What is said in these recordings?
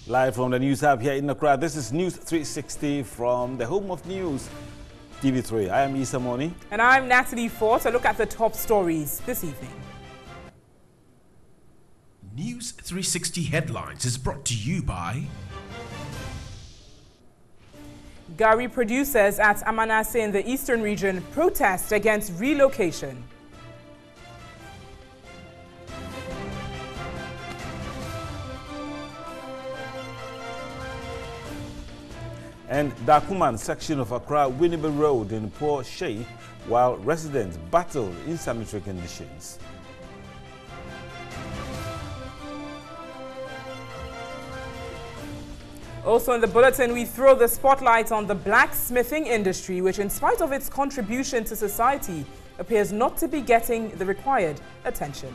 Live from the News Hub here in Accra, this is News 360 from the home of news, TV3. I am Issa Moni. And I'm Natalie Fort. A look at the top stories this evening. News 360 Headlines is brought to you by Gari producers at Amanase in the eastern region protest against relocation. And Dakuman section of Accra Winneba Road in poor shape while residents battle in sanitary conditions. Also in the bulletin, we throw the spotlight on the blacksmithing industry, which in spite of its contribution to society, appears not to be getting the required attention.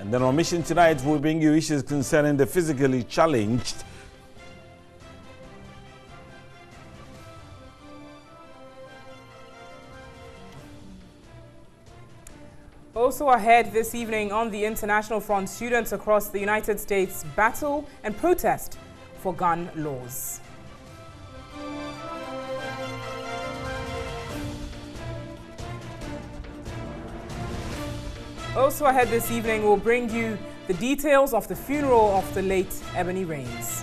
And then on Mission tonight, we'll bring you issues concerning the physically challenged. Also ahead this evening on the international front, students across the United States battle and protest for gun laws. Also ahead this evening, we'll bring you the details of the funeral of the late Ebony Rains.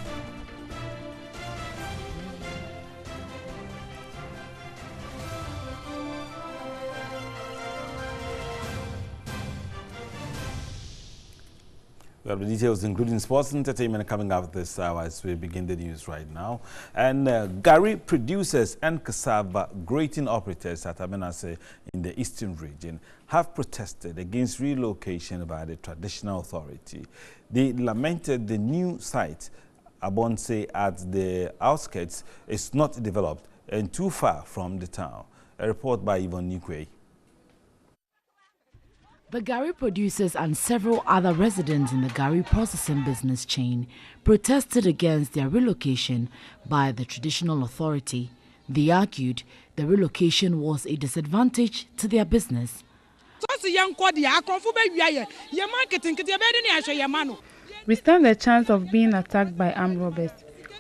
We have the details including sports and entertainment coming up this hour as we begin the news right now. And Gari producers and cassava grating operators at Amanase in the eastern region have protested against relocation by the traditional authority. They lamented the new site, Abonse, at the outskirts is not developed and too far from the town. A report by Yvonne Nikwe. The Gari producers and several other residents in the Gari processing business chain protested against their relocation by the traditional authority. They argued the relocation was a disadvantage to their business. We stand a chance of being attacked by armed robbers.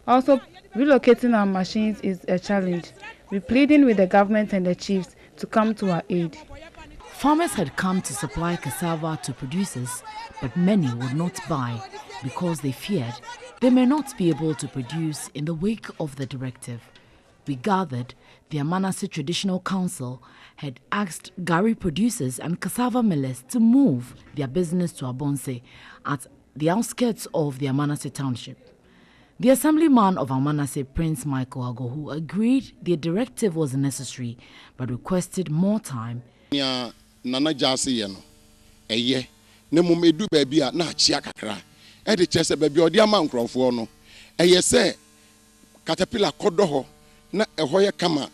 Also, relocating our machines is a challenge. We're pleading with the government and the chiefs to come to our aid. Farmers had come to supply cassava to producers, but many would not buy because they feared they may not be able to produce in the wake of the directive. We gathered the Amanase Traditional Council had asked Gari producers and cassava millers to move their business to Abonse at the outskirts of the Amanase township. The assemblyman of Amanase, Prince Michael Agohu, agreed the directive was necessary but requested more time. Nana Jasi yeno eye ne mum edu baabi a na achia kakra e de chese baabi odi ama nkrofo no eye se caterpillar kodo ho na eho ye kama.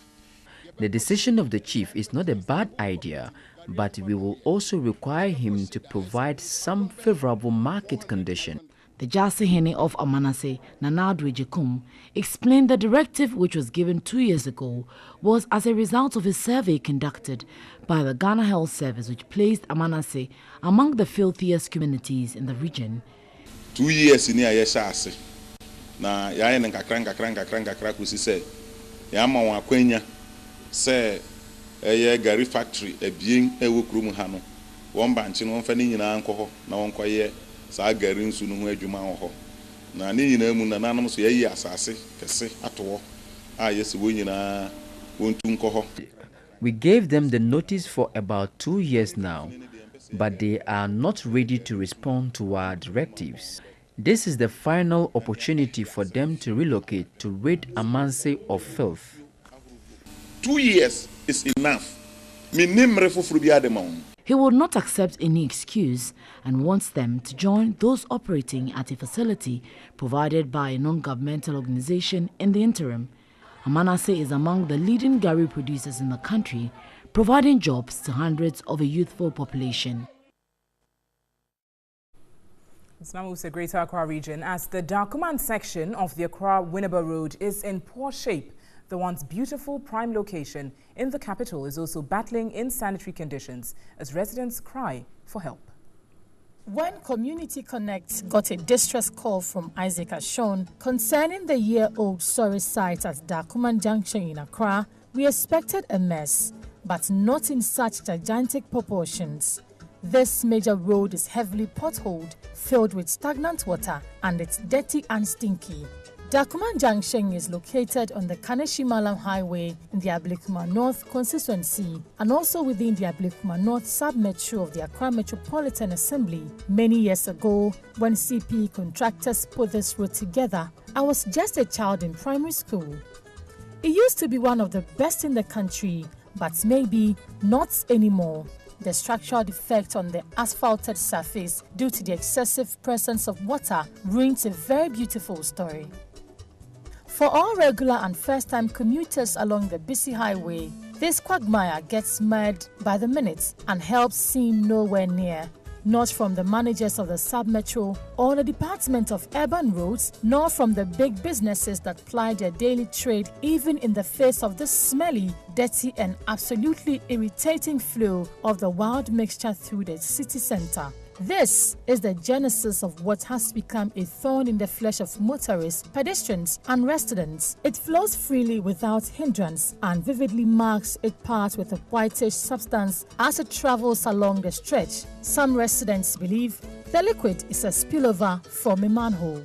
The decision of the chief is not a bad idea, but we will also require him to provide some favorable market condition. The Jasi Hene of Amanase, Nanadwe Jekum, explained the directive, which was given 2 years ago, was as a result of a survey conducted by the Ghana Health Service, which placed Amanase among the filthiest communities in the region. 2 years in here ase na ya yen nkakra kusi se ya ma wa kwanya se eye Gari factory ebien ewo kurum ha no won banchi no mfa ni nyina ankoho na won koye sa Gari nsu no ho adwuma ho na ni nyina mu na nanom so yayi asase kese atowo a yesi wo nyina wontu nkoho. We gave them the notice for about 2 years now, but they are not ready to respond to our directives. This is the final opportunity for them to relocate to rid Amanse of filth. 2 years is enough. He will not accept any excuse and wants them to join those operating at a facility provided by a non-governmental organization in the interim. Amanase is among the leading Gari producers in the country, providing jobs to hundreds of a youthful population. It's now moves to Greater Accra region as the Dakuman section of the Accra Winneba Road is in poor shape The once beautiful prime location in the capital is also battling insanitary conditions as residents cry for help. When Community Connect got a distress call from Isaac Ashon concerning the year-old sorry site at Dakuman Junction in Accra, we expected a mess, but not in such gigantic proportions. This major road is heavily potholed, filled with stagnant water, and it's dirty and stinky. Dakuman Junction is located on the Kaneshie-Mallam Highway in the Ablekuma North constituency and also within the Ablekuma North sub-metro of the Accra Metropolitan Assembly. Many years ago, when CP contractors put this road together, I was just a child in primary school. It used to be one of the best in the country, but maybe not anymore. The structural defect on the asphalted surface due to the excessive presence of water ruins a very beautiful story. For all regular and first-time commuters along the busy highway, this quagmire gets mad by the minute and help seem nowhere near. Not from the managers of the sub-metro or the Department of Urban Roads, nor from the big businesses that ply their daily trade even in the face of the smelly, dirty and absolutely irritating flow of the wild mixture through the city center. This is the genesis of what has become a thorn in the flesh of motorists, pedestrians and residents. It flows freely without hindrance and vividly marks its path with a whitish substance as it travels along the stretch. Some residents believe the liquid is a spillover from a manhole.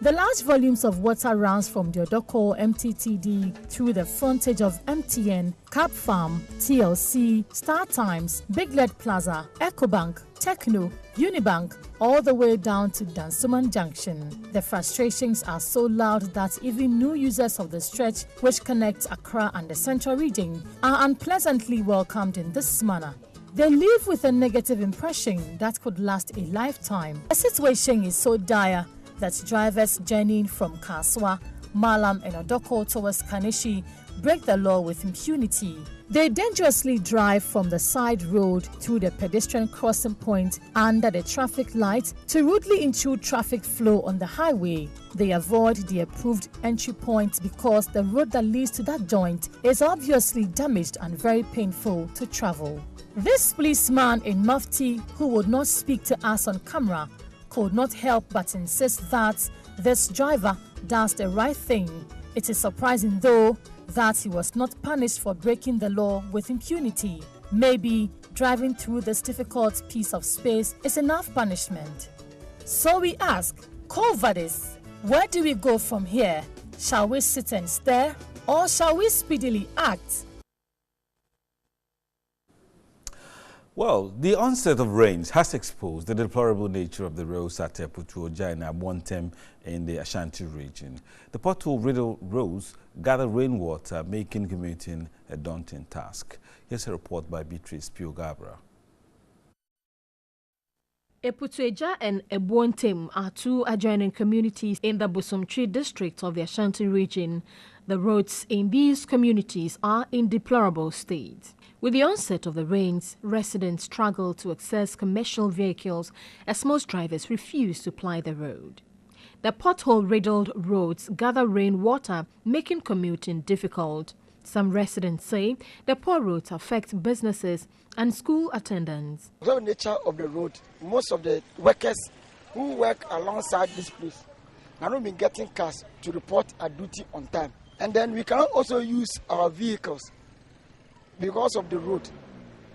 The large volumes of water runs from the Odoko MTTD through the frontage of MTN, Cap Farm, TLC, Star Times, Big Lead Plaza, Ecobank, Techno, Unibank, all the way down to Dansoman Junction. The frustrations are so loud that even new users of the stretch, which connects Accra and the Central Region, are unpleasantly welcomed in this manner. They live with a negative impression that could last a lifetime. The situation is so dire that drivers journeying from Kaswa, Mallam and Odoko towards Kaneshie break the law with impunity. They dangerously drive from the side road through the pedestrian crossing point under the traffic light to rudely intrude traffic flow on the highway. They avoid the approved entry point because the road that leads to that joint is obviously damaged and very painful to travel. This policeman in Mufti, who would not speak to us on camera, could not help but insist that this driver does the right thing. It is surprising, though, that he was not punished for breaking the law with impunity. Maybe driving through this difficult piece of space is enough punishment. So we ask, Kovadis, where do we go from here? Shall we sit and stare, or shall we speedily act? Well, the onset of rains has exposed the deplorable nature of the roads at Putuoja and Abontem in the Ashanti region. The pothole-riddled roads gather rainwater, making commuting a daunting task. Here's a report by Beatrice Piogabra. Eputueja and Abontem are two adjoining communities in the Bosomtwi district of the Ashanti region. The roads in these communities are in deplorable state. With the onset of the rains, residents struggle to access commercial vehicles as most drivers refuse to ply the road. The pothole-riddled roads gather rainwater, making commuting difficult. Some residents say the poor roads affect businesses and school attendance. The nature of the road, most of the workers who work alongside this place are not been getting cars to report a duty on time. And then we cannot also use our vehicles because of the road.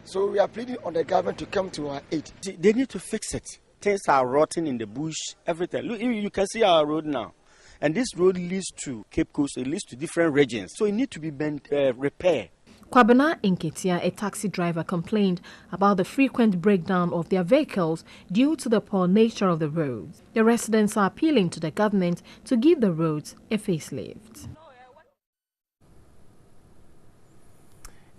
So we are pleading on the government to come to our aid. They need to fix it. Things are rotting in the bush, everything. Look, you can see our road now. And this road leads to Cape Coast, it leads to different regions. So it needs to be repaired. Kwabena Inketia, a taxi driver, complained about the frequent breakdown of their vehicles due to the poor nature of the roads. The residents are appealing to the government to give the roads a facelift.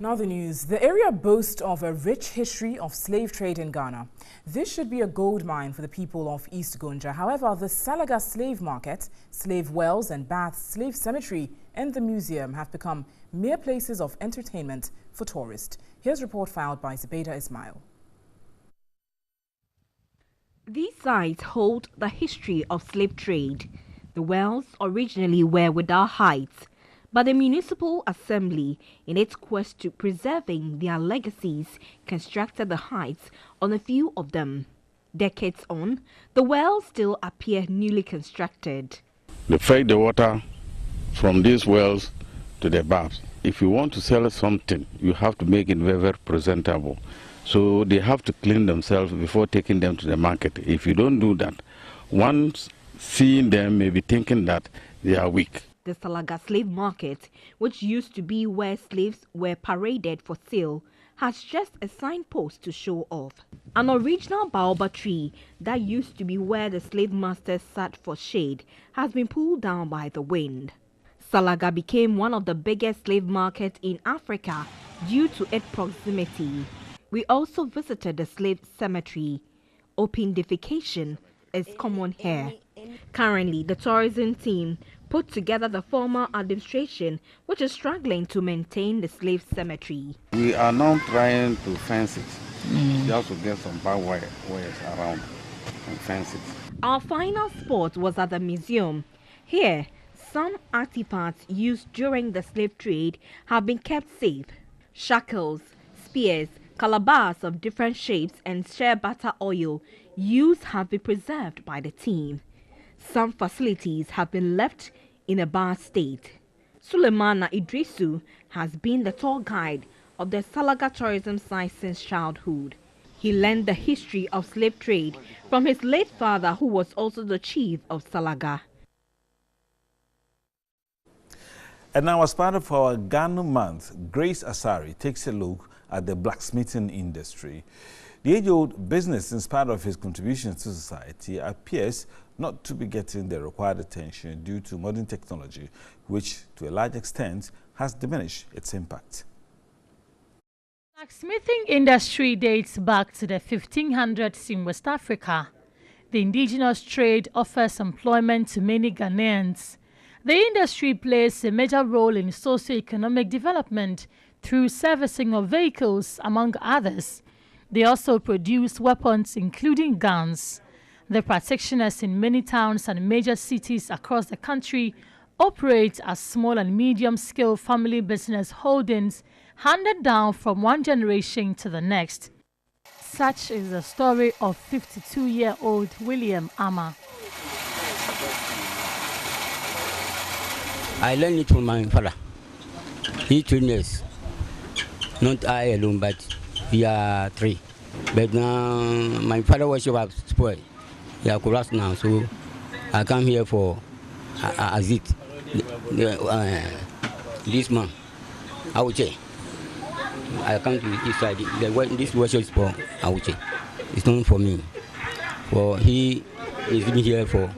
Now the news. The area boasts of a rich history of slave trade in Ghana. This should be a gold mine for the people of East Gonja. However, the Salaga slave market, slave wells and Bath slave cemetery and the museum have become mere places of entertainment for tourists. Here's a report filed by Zubaida Ismail. These sites hold the history of slave trade. The wells originally were without heights, But the Municipal Assembly, in its quest to preserving their legacies, constructed the heights on a few of them. Decades on, the wells still appear newly constructed. They fetch the water from these wells to the baths. If you want to sell something, you have to make it very, very presentable. So they have to clean themselves before taking them to the market. If you don't do that, once seeing them may be thinking that they are weak. The Salaga slave market, which used to be where slaves were paraded for sale, has just a signpost to show off. An original baobab tree that used to be where the slave masters sat for shade has been pulled down by the wind. Salaga became one of the biggest slave markets in Africa due to its proximity. We also visited the slave cemetery. Open defecation is common here. Currently, the tourism team put together the former administration, which is struggling to maintain the slave cemetery. We are now trying to fence it, just to get some barbed wires around and fence it. Our final spot was at the museum. Here, some artifacts used during the slave trade have been kept safe. Shackles, spears, calabars of different shapes and shea butter oil used have been preserved by the team. Some facilities have been left in a bad state. Sulemana Idrisu has been the tour guide of the Salaga tourism site since childhood. He learned the history of slave trade from his late father, who was also the chief of Salaga. And now, as part of our Ghana Month, Grace Asari takes a look at the blacksmithing industry. The age-old business, in spite of his contributions to society, appears not to be getting the required attention due to modern technology, which, to a large extent, has diminished its impact. The blacksmithing industry dates back to the 1500s in West Africa. The indigenous trade offers employment to many Ghanaians. The industry plays a major role in socio-economic development through servicing of vehicles, among others. They also produce weapons, including guns. The practitioners in many towns and major cities across the country operate as small and medium-scale family business holdings handed down from one generation to the next. Such is the story of 52-year-old William Ama. I learned it from my father. He trained us. Not I alone, but we are three. But now my father was spoiled. He are collapsed now, so I come here for Azit. This man, I would say. I come to this side. This workshop is for Auche. It's not for me. For he is living here for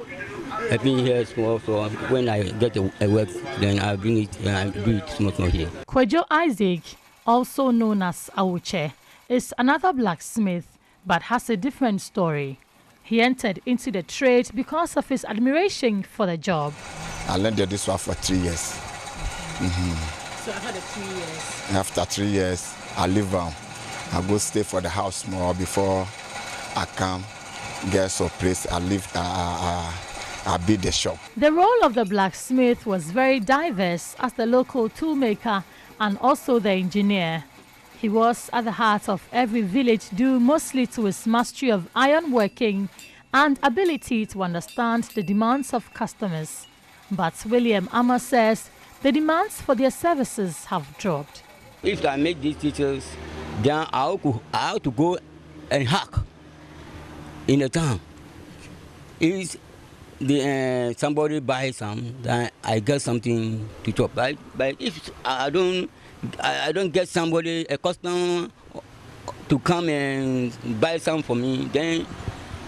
helping here small. So when I get a work, then I bring it and I do it small here. Kwejo Isaac, also known as Auche, is another blacksmith but has a different story. He entered into the trade because of his admiration for the job. I learned this one for 3 years. So after the 3 years? After 3 years, I leave. I go stay for the house more before I come get some place. I leave. I build the shop. The role of the blacksmith was very diverse as the local toolmaker and also the engineer. He was at the heart of every village due mostly to his mastery of iron working and ability to understand the demands of customers. But William Ama says the demands for their services have dropped. If I make these teachers, then I have to go and hack in the town. If somebody buys some, then I get something to chop. But if I don't get somebody, a customer, to come and buy some for me, then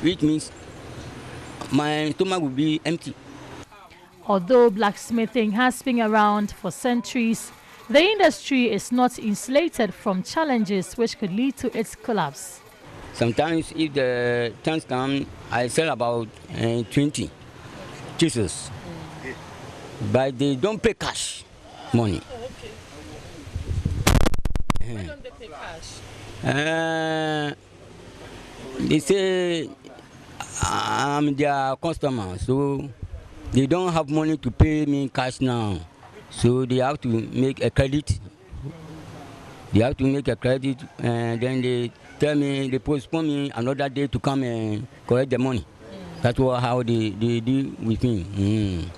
which means my stomach will be empty. Although blacksmithing has been around for centuries, the industry is not insulated from challenges which could lead to its collapse. Sometimes if the chance comes, I sell about 20 chisels, but they don't pay cash money. Why don't they pay cash? They say I'm their customer, so they don't have money to pay me cash now. So they have to make a credit. They have to make a credit, and then they tell me, they postpone me another day to come and collect the money. That's how they deal with me.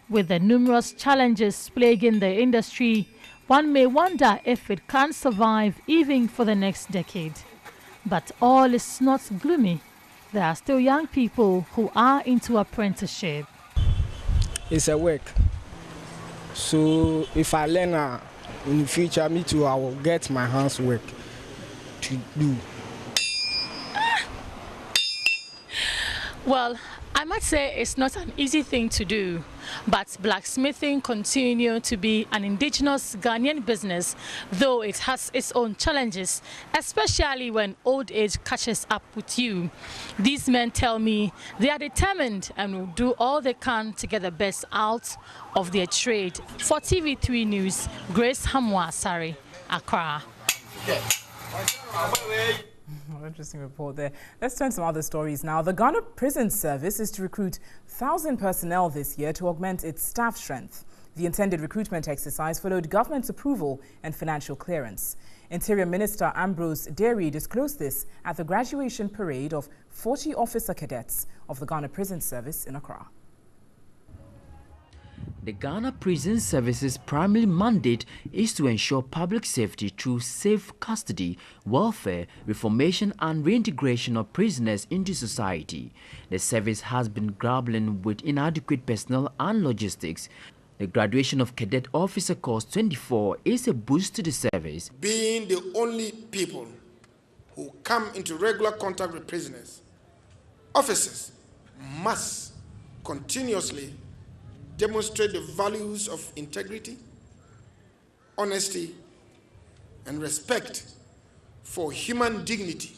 With the numerous challenges plaguing the industry, one may wonder if it can survive even for the next decade. But all is not gloomy. There are still young people who are into apprenticeship. It's a work. So if I learn in the future, me too, I will get my hands work to do. Well, I might say it's not an easy thing to do, but blacksmithing continues to be an indigenous Ghanaian business, though it has its own challenges, especially when old age catches up with you. These men tell me they are determined and will do all they can to get the best out of their trade. For TV3 News, Grace Hamwa-Sari, Accra. Interesting report there. Let's turn to some other stories now. The Ghana Prison Service is to recruit 1,000 personnel this year to augment its staff strength. The intended recruitment exercise followed government's approval and financial clearance. Interior Minister Ambrose Derry disclosed this at the graduation parade of 40 officer cadets of the Ghana Prison Service in Accra. The Ghana Prison Service's primary mandate is to ensure public safety through safe custody, welfare, reformation and reintegration of prisoners into society. The service has been grappling with inadequate personnel and logistics. The graduation of Cadet Officer Course 24 is a boost to the service. Being the only people who come into regular contact with prisoners, officers must continuously demonstrate the values of integrity, honesty, and respect for human dignity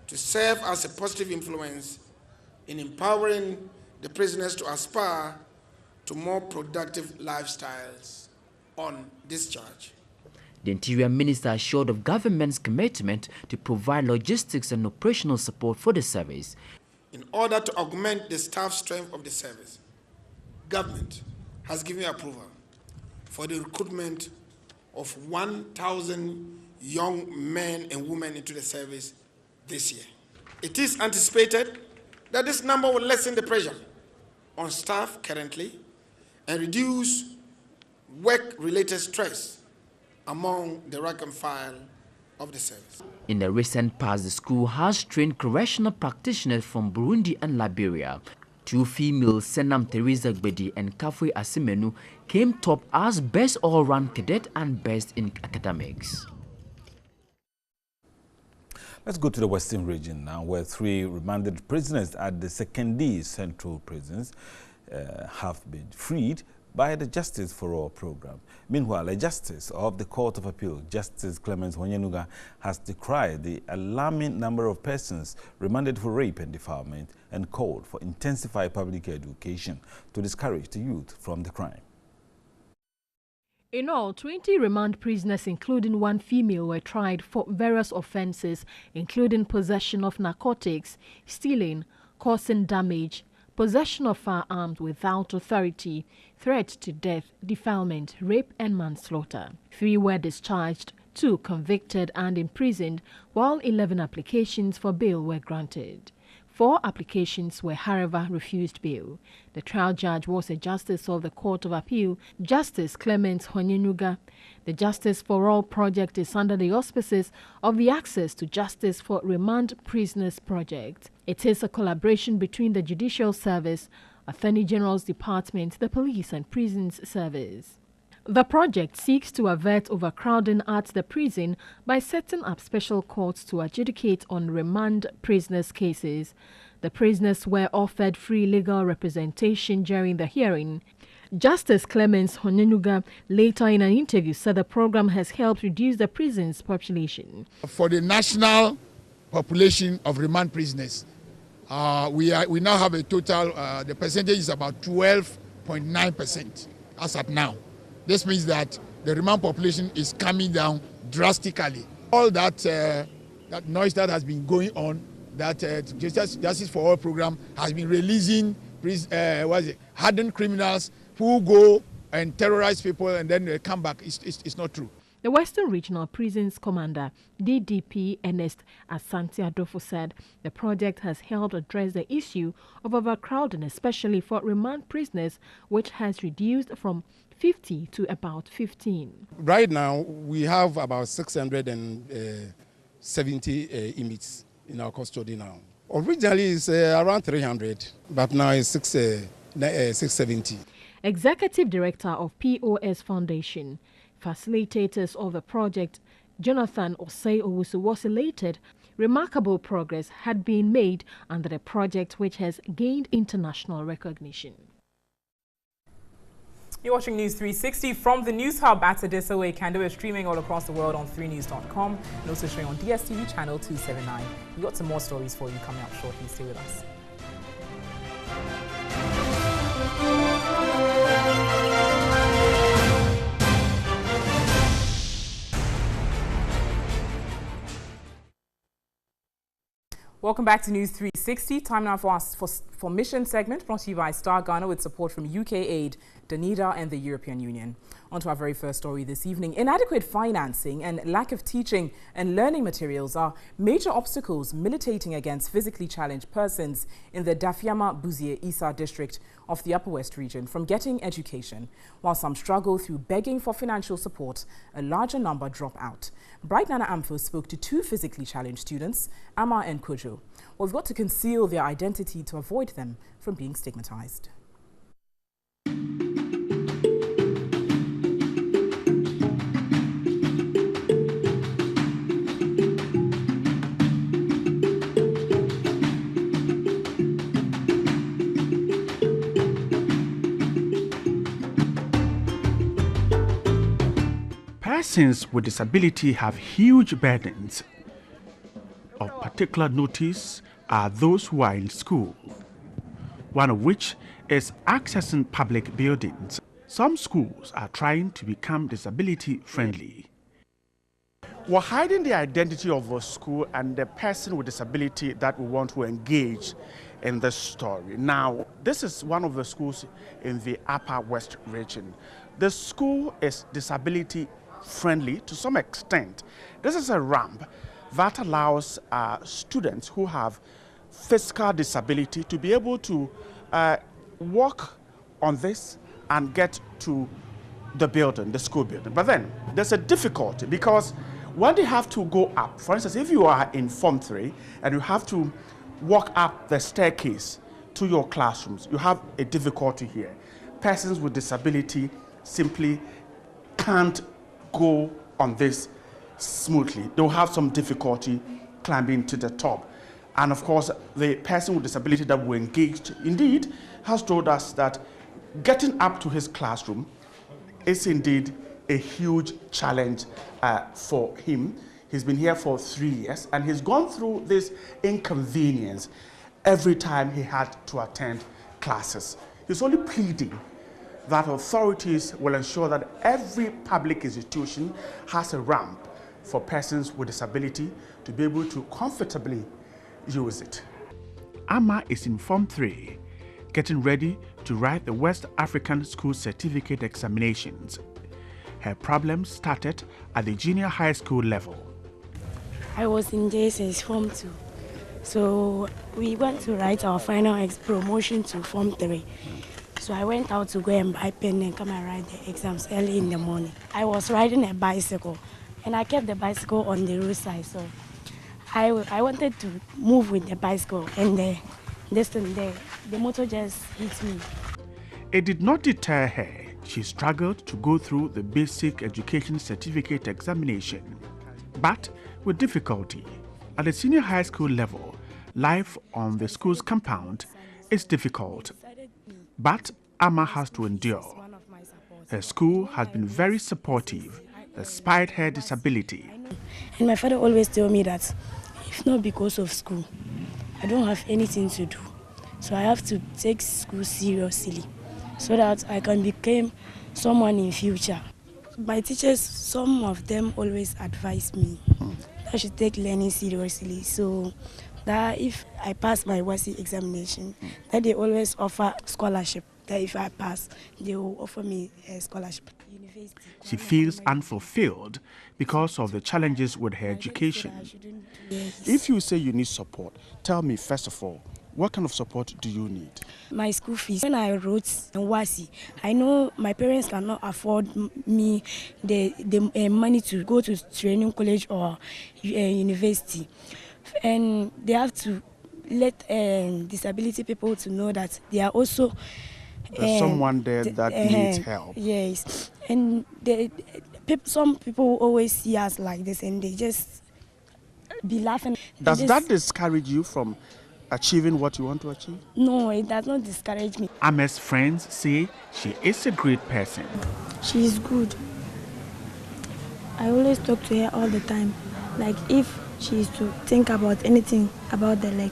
to serve as a positive influence in empowering the prisoners to aspire to more productive lifestyles on discharge. The Interior Minister assured of government's commitment to provide logistics and operational support for the service. In order to augment the staff strength of the service, government has given approval for the recruitment of 1,000 young men and women into the service this year. It is anticipated that this number will lessen the pressure on staff currently and reduce work-related stress among the rank and file of the service. In the recent past, the school has trained correctional practitioners from Burundi and Liberia. Two females, Senam Teresa Gbedi and Kafui Asimenu, came top as best all-round cadet and best in academics. Let's go to the Western region now, where 3 remanded prisoners at the Sekondi Central Prisons have been freed by the Justice for All program. Meanwhile, a justice of the Court of Appeal, Justice Clemens Honyenuga, has decried the alarming number of persons remanded for rape and defilement and called for intensified public education to discourage the youth from the crime. In all, 20 remand prisoners, including 1 female, were tried for various offences, including possession of narcotics, stealing, causing damage, possession of firearms without authority, threat to death, defilement, rape and manslaughter. 3 were discharged, 2 convicted and imprisoned, while 11 applications for bail were granted. 4 applications were, however, refused bail. The trial judge was a justice of the Court of Appeal, Justice Clemens Honyenuga. The Justice for All project is under the auspices of the Access to Justice for Remand Prisoners project. It is a collaboration between the Judicial Service, Attorney General's Department, the Police and Prisons Service. The project seeks to avert overcrowding at the prison by setting up special courts to adjudicate on remand prisoners' cases. The prisoners were offered free legal representation during the hearing. Justice Clemens Honyenuga later in an interview said the program has helped reduce the prison's population. For the national population of remand prisoners, we now have a total, the percentage is about 12.9% as at now. This means that the remand population is coming down drastically. All that that noise that has been going on, that Justice for All program has been releasing hardened criminals who go and terrorize people and then they come back. It's not true. The Western Regional Prisons Commander, DDP Ernest Asante Adolfo, said the project has helped address the issue of overcrowding, especially for remand prisoners, which has reduced from 50 to about 15. Right now, we have about 670 inmates in our custody now. Originally, it's around 300, but now it's 670. Executive Director of POS Foundation, facilitators of the project, Jonathan Osei Owusu, was elated. Remarkable progress had been made under the project, which has gained international recognition. You're watching News 360 from the News Hub at Addis Way, Kando. We're streaming all across the world on 3news.com and also showing on DSTV channel 279. We've got some more stories for you coming up shortly. Stay with us. Welcome back to News 360. Time now for Mission segment, brought to you by Star Ghana with support from UK Aid, Danida and the European Union. On to our very first story this evening. Inadequate financing and lack of teaching and learning materials are major obstacles militating against physically challenged persons in the Dafiama Buzie Isa district of the Upper West region from getting education. While some struggle through begging for financial support, a larger number drop out. Bright Nana Amfo spoke to two physically challenged students, Ama and Kojo. We've got to conceal their identity to avoid them from being stigmatized. Persons with disability have huge burdens. Of particular notice are those who are in school, one of which is accessing public buildings. Some schools are trying to become disability friendly. We're hiding the identity of a school and the person with disability that we want to engage in this story. Now, this is one of the schools in the Upper West region. The school is disability friendly to some extent. This is a ramp that allows students who have physical disability to be able to walk on this and get to the building, the school building. But then there's a difficulty because when they have to go up, for instance, if you are in Form 3 and you have to walk up the staircase to your classrooms, you have a difficulty here. Persons with disability simply can't go on this smoothly. They'll have some difficulty climbing to the top. And of course, the person with disability that we engaged indeed has told us that getting up to his classroom is indeed a huge challenge for him. He's been here for 3 years and he's gone through this inconvenience every time he had to attend classes. He's only pleading that authorities will ensure that every public institution has a ramp for persons with disability to be able to comfortably use it. Ama is in Form 3, getting ready to write the West African School Certificate examinations. Her problems started at the junior high school level. I was in JSS Form 2, so we went to write our final promotion to Form 3. So I went out to go and buy pen and come and write the exams early in the morning. I was riding a bicycle and I kept the bicycle on the roadside. So I wanted to move with the bicycle and the motor just hit me. It did not deter her. She struggled to go through the basic education certificate examination, but with difficulty. At the senior high school level, life on the school's compound is difficult. But Ama has to endure. Her school has been very supportive despite her disability. And my father always told me that if not because of school, I don't have anything to do. So I have to take school seriously so that I can become someone in future. My teachers, some of them always advise me I should take learning seriously. So that if I pass my WASSCE examination, that they always offer scholarship that if I pass, they will offer me a scholarship. University. She feels unfulfilled because of the challenges with her education. Yes. If you say you need support, tell me first of all, what kind of support do you need? My school fees. When I wrote WASI, I know my parents cannot afford me the money to go to training college or university. And they have to let disability people to know that they are also there's someone there that needs help. Yes. And some people always see us like this and they just be laughing. Does that discourage you from achieving what you want to achieve? No, it does not discourage me. Ama's friends say she is a great person. She is good. I always talk to her all the time. Like if she is to think about anything about the leg,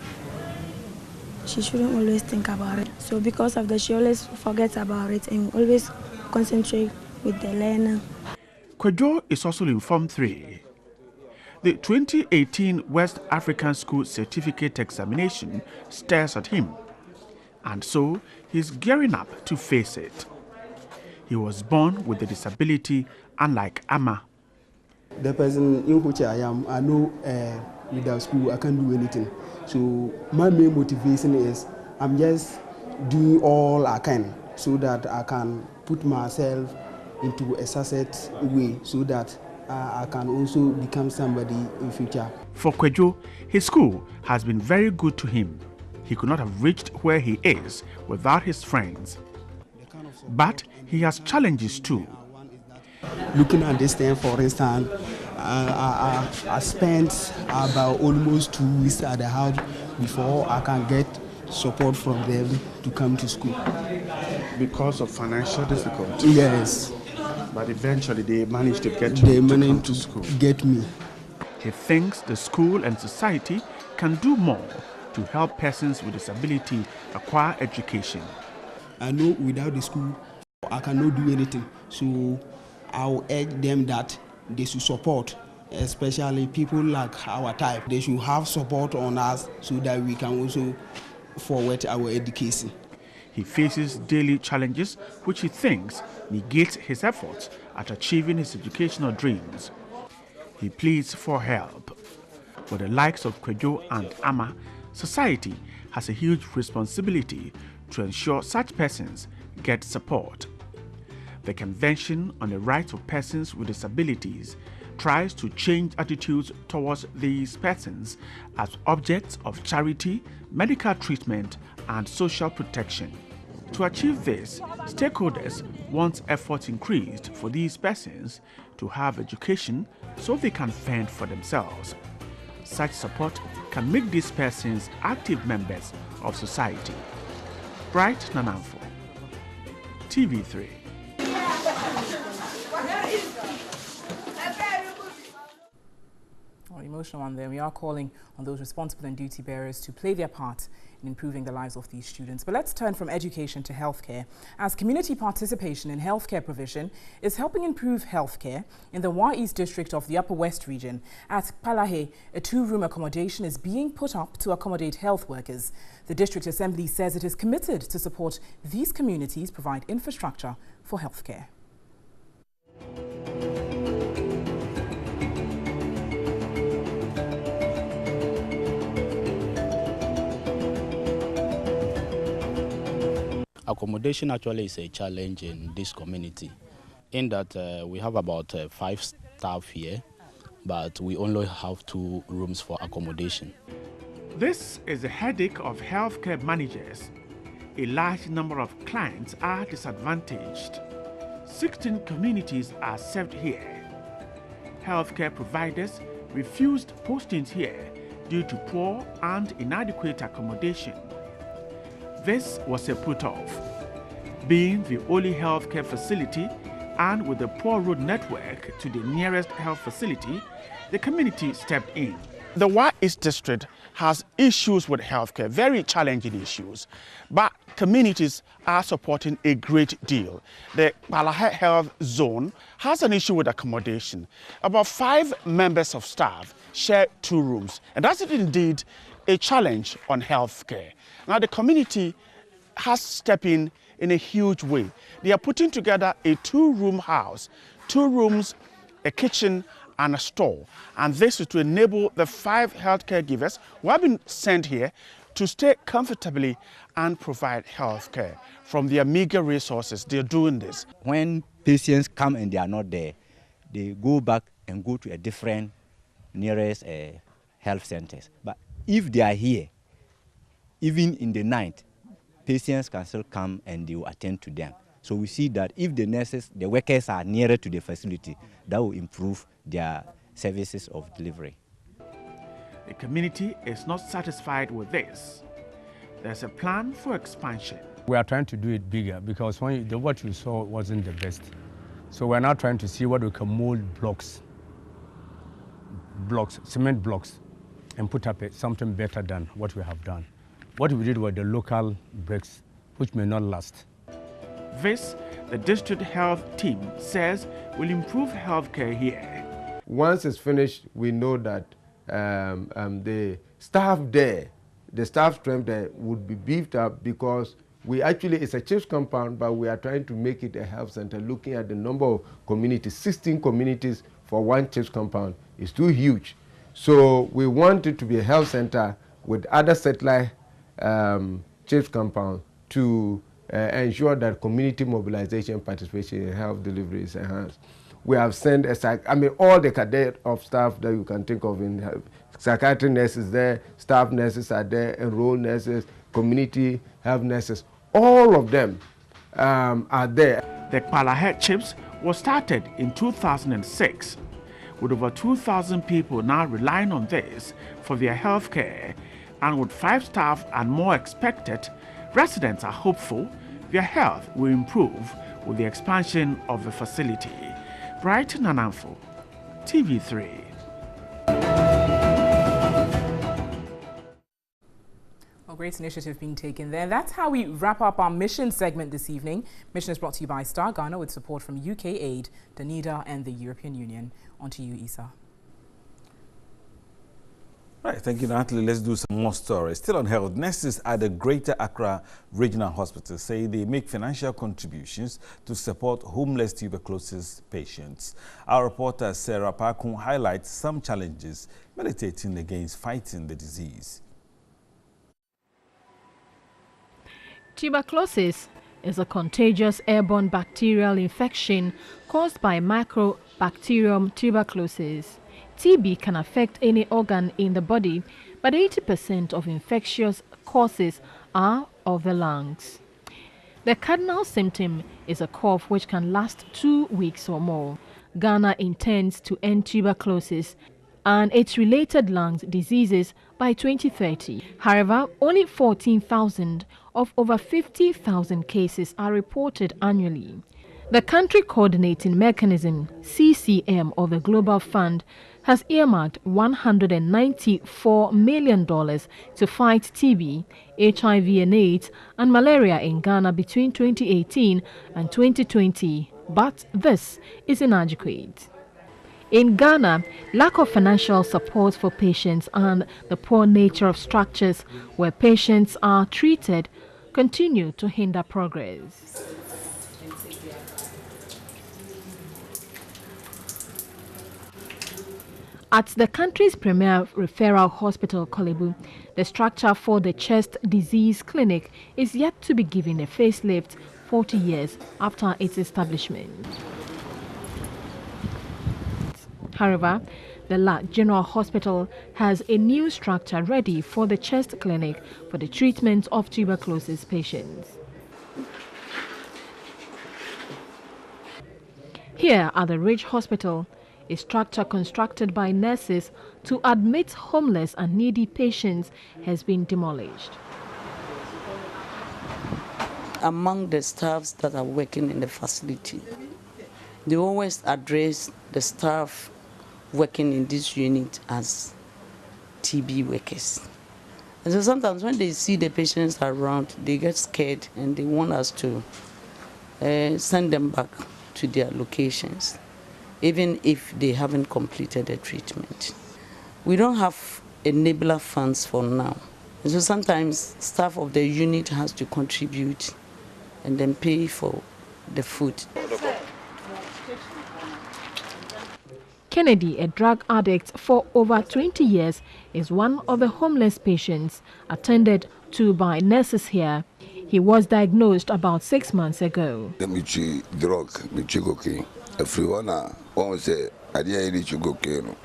she shouldn't always think about it. So because of that, she always forgets about it and always concentrate with the learner. Kwadwo is also in Form 3. The 2018 West African School Certificate Examination stares at him, and so he's gearing up to face it. He was born with a disability, unlike Ama. The person in which I am, I know without school I can't do anything. So my main motivation is I'm just doing all I can so that I can put myself into a success way so that I can also become somebody in future. For Kwadwo, his school has been very good to him. He could not have reached where he is without his friends. But he has challenges too. Looking at this thing, for instance, I spent about almost 2 weeks at the house before I can get support from them to come to school. Because of financial difficulty? Yes. But eventually they managed to get to school. Get me. He thinks the school and society can do more to help persons with disability acquire education. I know without the school, I cannot do anything. So I'll urge them that they should support, especially people like our type. They should have support on us so that we can also forward our education. He faces daily challenges which he thinks negates his efforts at achieving his educational dreams. He pleads for help. For the likes of Kwadwo and Ama, society has a huge responsibility to ensure such persons get support. The Convention on the Rights of Persons with Disabilities tries to change attitudes towards these persons as objects of charity, medical treatment, and social protection. To achieve this, stakeholders want efforts increased for these persons to have education so they can fend for themselves. Such support can make these persons active members of society. Bright Nanamfo, TV3. Emotional one there. We are calling on those responsible and duty bearers to play their part in improving the lives of these students. But let's turn from education to healthcare, as community participation in healthcare provision is helping improve healthcare in the Wa East district of the Upper West region. At Palahe, a 2-room accommodation is being put up to accommodate health workers. The district assembly says it is committed to support these communities provide infrastructure for healthcare. Accommodation actually is a challenge in this community, in that we have about 5 staff here, but we only have 2 rooms for accommodation. This is a headache of healthcare managers. A large number of clients are disadvantaged. 16 communities are served here. Healthcare providers refused postings here due to poor and inadequate accommodation. This was a put-off. Being the only healthcare facility and with a poor road network to the nearest health facility, the community stepped in. The Wa East district has issues with healthcare, very challenging issues, but communities are supporting a great deal. The Palahe Health Zone has an issue with accommodation. About 5 members of staff share 2 rooms, and that's indeed a challenge on healthcare. Now the community has stepped in in a huge way. They are putting together a 2-room house, 2 rooms, a kitchen, and a store. And this is to enable the 5 healthcare givers who have been sent here to stay comfortably and provide healthcare. From their meager resources, they're doing this. When patients come and they are not there, they go back and go to a different nearest health centers. But if they are here, even in the night, patients can still come and they will attend to them. So we see that if the nurses, the workers are nearer to the facility, that will improve their services of delivery. The community is not satisfied with this. There's a plan for expansion. We are trying to do it bigger because what you saw wasn't the best. So we're now trying to see what we can mold blocks, cement blocks, and put up something better than what we have done. What we did were the local bricks, which may not last. This, the district health team says, will improve healthcare here. Once it's finished, we know that the staff there, the staff strength there would be beefed up because it's a chief's compound, but we are trying to make it a health center. Looking at the number of communities, 16 communities for one chief's compound is too huge. So we want it to be a health center with other satellite chief's compound to ensure that community mobilization participation in health delivery is enhanced. We have sent all the cadet of staff that you can think of in health. Psychiatry nurses there, staff nurses are there, enrolled nurses, community health nurses, all of them are there. The Kpalahet Chips was started in 2006, with over 2,000 people now relying on this for their health care, and with 5 staff and more expected, residents are hopeful their health will improve with the expansion of the facility. Brighton Anamfo, TV3. A great initiative being taken there. That's how we wrap up our mission segment this evening. Mission is brought to you by Star Ghana with support from UK Aid, Danida and the European Union. On to you, Isa. Right, thank you, Natalie. Let's do some more stories. Still on health, nurses at the Greater Accra Regional Hospital say they make financial contributions to support homeless tuberculosis patients. Our reporter Sarah Parkun highlights some challenges militating against fighting the disease. Tuberculosis is a contagious airborne bacterial infection caused by Mycobacterium tuberculosis. TB can affect any organ in the body, but 80% of infectious causes are of the lungs. The cardinal symptom is a cough which can last 2 weeks or more. Ghana intends to end tuberculosis and its related lung diseases by 2030. However, only 14,000 of over 50,000 cases are reported annually. The Country Coordinating Mechanism, CCM, of the Global Fund has earmarked $194 million to fight TB, HIV and AIDS, and malaria in Ghana between 2018 and 2020, but this is inadequate. In Ghana, lack of financial support for patients and the poor nature of structures where patients are treated continue to hinder progress. At the country's premier referral hospital, Korle Bu, the structure for the chest disease clinic is yet to be given a facelift 40 years after its establishment. However, the La General Hospital has a new structure ready for the chest clinic for the treatment of tuberculosis patients. Here at the Ridge Hospital, a structure constructed by nurses to admit homeless and needy patients has been demolished. Among the staffs that are working in the facility, they always address the staff working in this unit as TB workers. And so sometimes when they see the patients around, they get scared and they want us to send them back to their locations, even if they haven't completed the treatment. We don't have enabler funds for now. And so sometimes staff of the unit has to contribute and then pay for the food. Kennedy, a drug addict for over 20 years, is one of the homeless patients attended to by nurses here. He was diagnosed about 6 months ago. Drug, cocaine. Everyone say cocaine.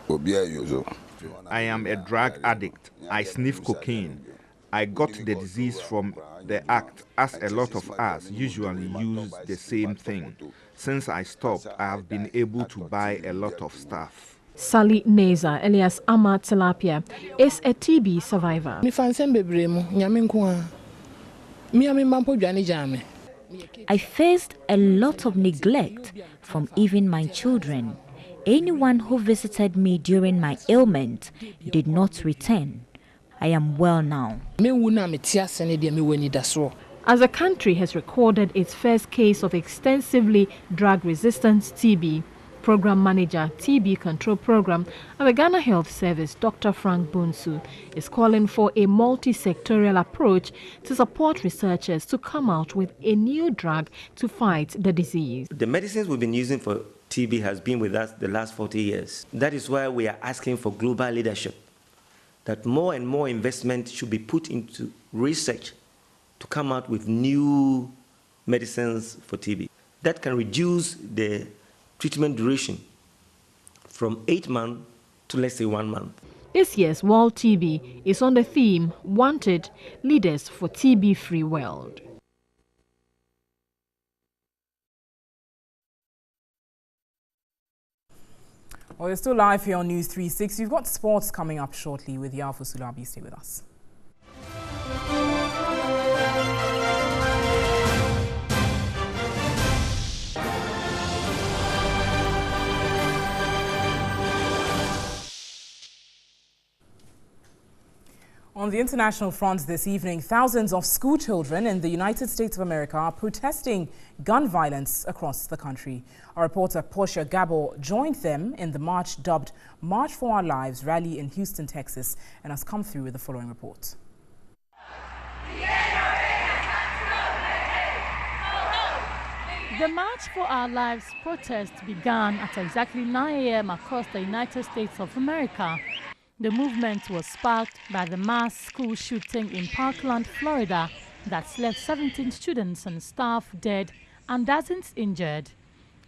I am a drug addict. I sniff cocaine. I got the disease from the act, as a lot of us usually use the same thing. Since I stopped, I have been able to buy a lot of stuff. Sally Neza, alias Ama Tilapia, is a TB survivor. I faced a lot of neglect from even my children. Anyone who visited me during my ailment did not return. I am well now. As the country has recorded its first case of extensively drug-resistant TB, Program Manager, TB Control Program at the Ghana Health Service, Dr. Frank Bonsu, is calling for a multi-sectorial approach to support researchers to come out with a new drug to fight the disease. The medicines we've been using for TB has been with us the last 40 years. That is why we are asking for global leadership, that more and more investment should be put into research to come out with new medicines for TB that can reduce the treatment duration from 8 months to, let's say, 1 month. This year's World TB is on the theme, Wanted Leaders for TB-Free World. Well, you're still live here on News 360. You've got sports coming up shortly with Yafo Sulabi. Stay with us. On the international front this evening, thousands of school children in the United States of America are protesting gun violence across the country. Our reporter Portia Gabo joined them in the march dubbed March for Our Lives rally in Houston, Texas, and has come through with the following report. The March for Our Lives protest began at exactly 9 a.m. across the United States of America. The movement was sparked by the mass school shooting in Parkland, Florida, that's left 17 students and staff dead and dozens injured.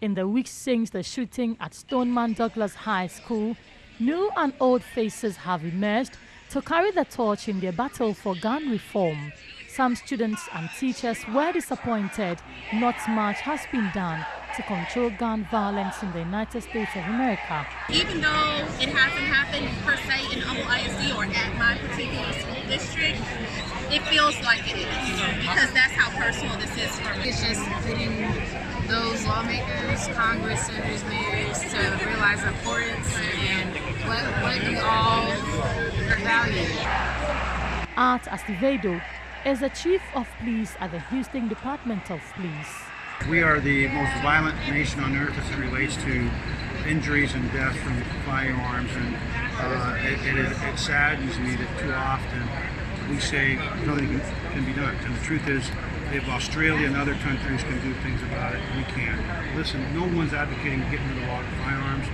In the weeks since the shooting at Stoneman Douglas High School, new and old faces have emerged to carry the torch in their battle for gun reform. Some students and teachers were disappointed not much has been done to control gun violence in the United States of America. Even though it hasn't happened per se in Humble ISD or at my particular school district, it feels like it is, because that's how personal this is for me. It's just getting those lawmakers, Congress, senators, mayors to realize the importance and what we all value. Art Estivedo is the chief of police at the Houston Department of Police. We are the most violent nation on earth as it relates to injuries and death from firearms, and it saddens me that too often we say nothing can be done. And the truth is, if Australia and other countries can do things about it, we can. Listen, no one's advocating getting rid of all the firearms,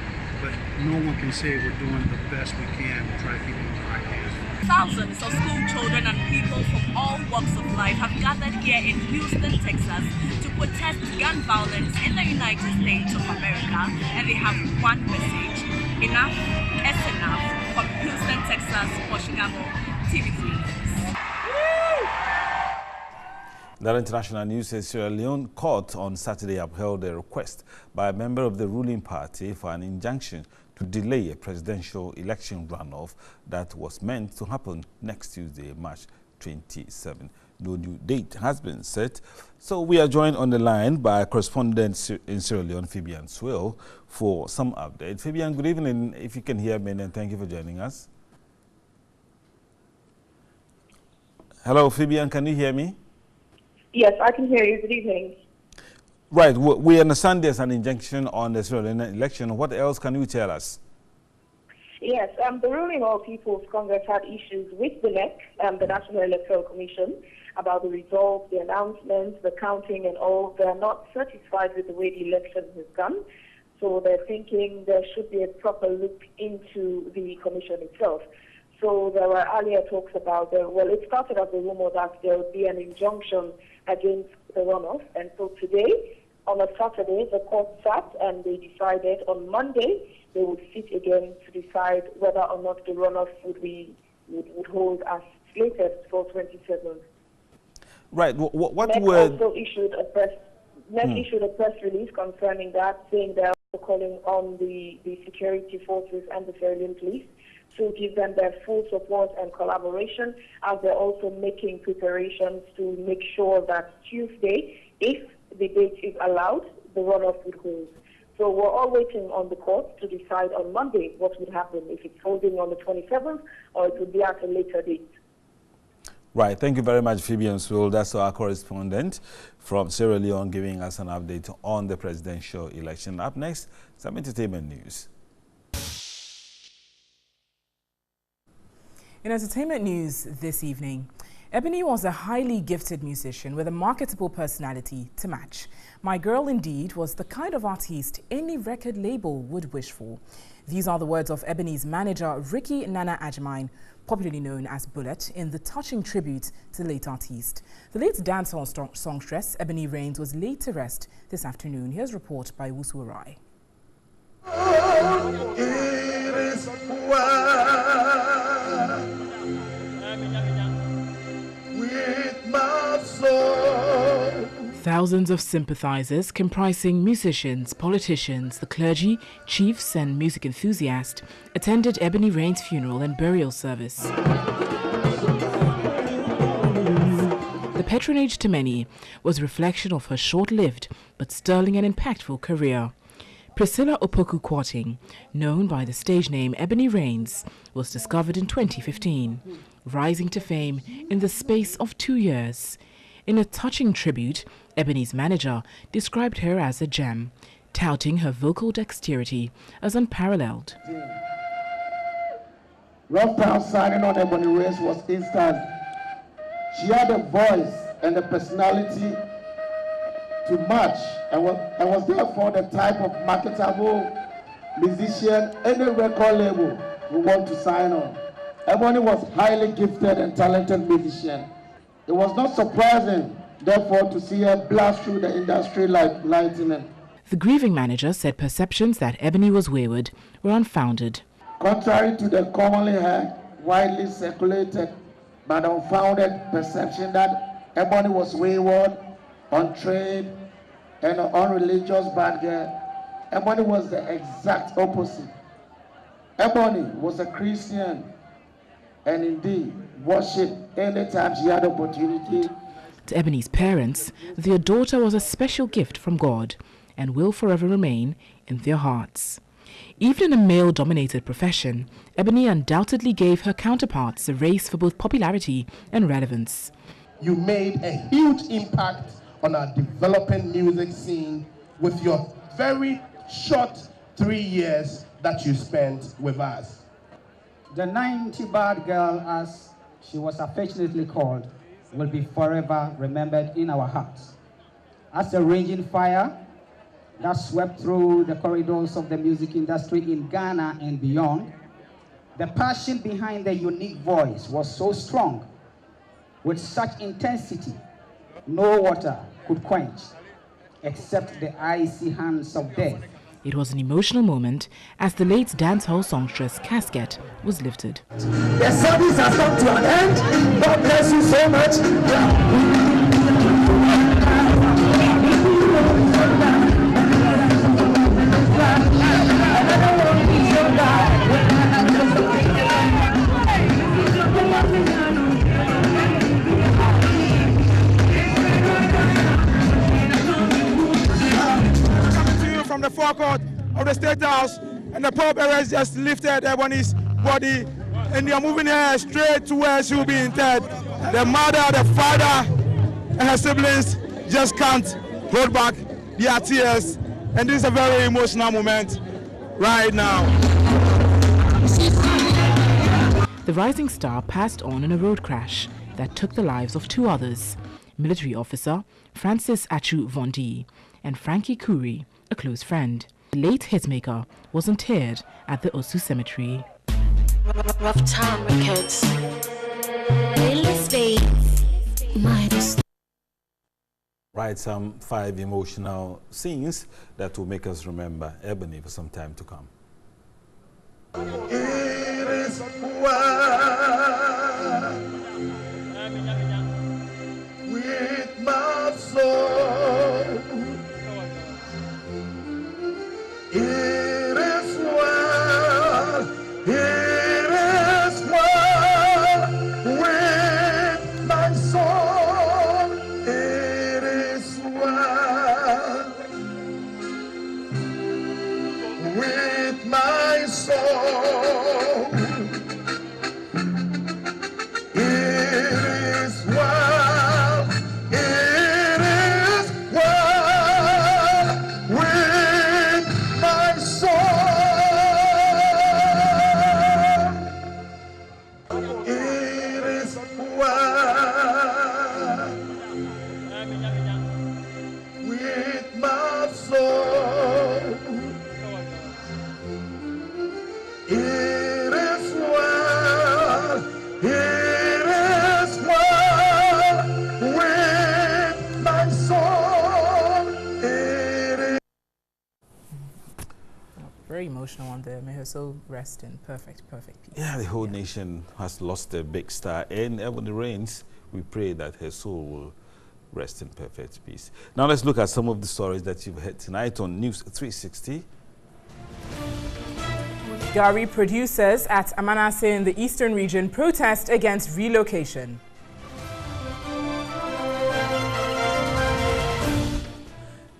but no one can say we're doing the best we can to try to keep them in our hands. Thousands of school children and people from all walks of life have gathered here in Houston, Texas to protest gun violence in the United States of America, and they have one message: enough is enough. From Houston, Texas, Portia Gabo, TV3. That international news says Sierra Leone court on Saturday upheld a request by a member of the ruling party for an injunction to delay a presidential election runoff that was meant to happen next Tuesday, March 27. No new date has been set. So we are joined on the line by correspondent in Sierra Leone, Fabian Swill, for some update. Fabian, good evening. If you can hear me, and thank you for joining us. Hello, Fabian, can you hear me? Yes, I can hear you. Good evening. Right. We understand there's an injunction on the Sierra Leone election. What else can you tell us? Yes, the ruling All People's Congress had issues with the NEC the National Electoral Commission about the results, the announcements, the counting and all. They are not satisfied with the way the election has gone. So they're thinking there should be a proper look into the commission itself. So there were earlier talks about, it started as a rumor that there would be an injunction against the runoff. And so today, on a Saturday, the court sat and they decided on Monday they would sit again to decide whether or not the runoff would hold as slated for 27th. Right. What NEC were... also issued a press release concerning that, saying they're also calling on the security forces and the surveillance police to give them their full support and collaboration, as they're also making preparations to make sure that Tuesday, if the date is allowed, the runoff would hold. So we're all waiting on the court to decide on Monday what would happen, if it's holding on the 27th or it would be at a later date. Right. Thank you very much, Phoebe Sewell. That's our correspondent from Sierra Leone giving us an update on the presidential election. Up next, some entertainment news. In entertainment news this evening, Ebony was a highly gifted musician with a marketable personality to match. My girl indeed was the kind of artiste any record label would wish for. These are the words of Ebony's manager, Ricky Nana Ajimine, popularly known as Bullet, in the touching tribute to the late artiste. The late dancehall songstress, Ebony Rains, was laid to rest this afternoon. Here's a report by Wusu Arai. Thousands of sympathizers comprising musicians, politicians, the clergy, chiefs and music enthusiasts attended Ebony Rains' funeral and burial service. The patronage to many was a reflection of her short-lived but sterling and impactful career. Priscilla Opoku Kwarting, known by the stage name Ebony Rains, was discovered in 2015, rising to fame in the space of 2 years. In a touching tribute, Ebony's manager described her as a gem, touting her vocal dexterity as unparalleled. Rough Town signing on Ebony Rains was instant. She had a voice and a personality to match and was therefore the type of marketable musician any record label would want to sign on. Ebony was highly gifted and talented musician. It was not surprising, therefore, to see her blast through the industry like lightning. The grieving manager said perceptions that Ebony was wayward were unfounded. Contrary to the commonly heard, widely circulated, but unfounded perception that Ebony was wayward, untrained, and an unreligious bad girl, Ebony was the exact opposite. Ebony was a Christian and indeed worshipped anytime she had opportunity. To Ebony's parents, their daughter was a special gift from God and will forever remain in their hearts. Even in a male-dominated profession, Ebony undoubtedly gave her counterparts a race for both popularity and relevance. You made a huge impact on our developing music scene with your very short 3 years that you spent with us. The 90 bad girl, as she was affectionately called, will be forever remembered in our hearts. As a raging fire that swept through the corridors of the music industry in Ghana and beyond, the passion behind the unique voice was so strong, with such intensity, no water could quench, except the icy hands of death. It was an emotional moment as the late dancehall songstress casket was lifted. The service has come to an end. God bless you so much. From the forecourt of the State House, and the Pope has just lifted Ebony's body, and they are moving her straight to where she will be interred. The mother, the father, and her siblings just can't hold back their tears, and this is a very emotional moment right now. The rising star passed on in a road crash that took the lives of 2 others, military officer Francis Achu Vondi and Frankie Kuri, a close friend. The late hitmaker was interred at the Osu Cemetery. Rough Time Records. Lily Spades. Midas. Right, some 5 emotional scenes that will make us remember Ebony for some time to come. It is well with my soul. It is well. It is well with my soul. It is well with my soul. It is well. It is well with my soul. It is well with my soul. It is well. It is well with my soul. It is. Very emotional one there. May her soul rest in perfect peace. Yeah, the whole nation has lost a big star. And Ebony Rains, we pray that her soul will rest in perfect peace. Now let's look at some of the stories that you've heard tonight on News 360. Gari producers at Amanase in the eastern region protest against relocation.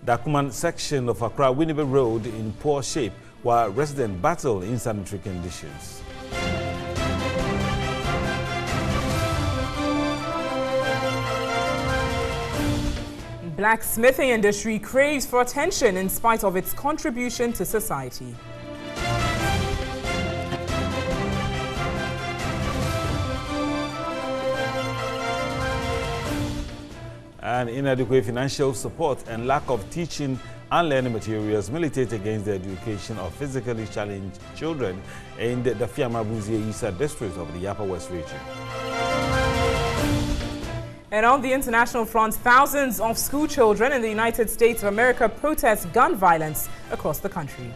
Dakuman section of Accra Winnipeg Road in poor shape while residents battle insanitary conditions. Blacksmithing industry craves for attention in spite of its contribution to society. And inadequate financial support and lack of teaching and learning materials militate against the education of physically challenged children in the Fiamabuzie Isa district of the Upper West region. And on the international front, thousands of school children in the United States of America protest gun violence across the country.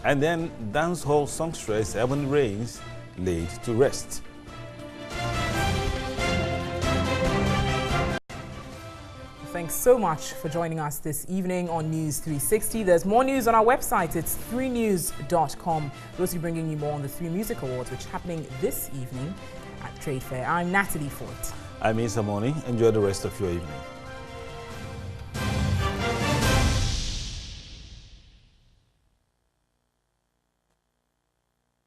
And then dancehall songstress Ebony Rains laid to rest. Thanks so much for joining us this evening on News 360. There's more news on our website. It's 3news.com. We're also bringing you more on the 3 Music Awards, which are happening this evening at Trade Fair. I'm Natalie Fort. I'm Isa Moni. Enjoy the rest of your evening.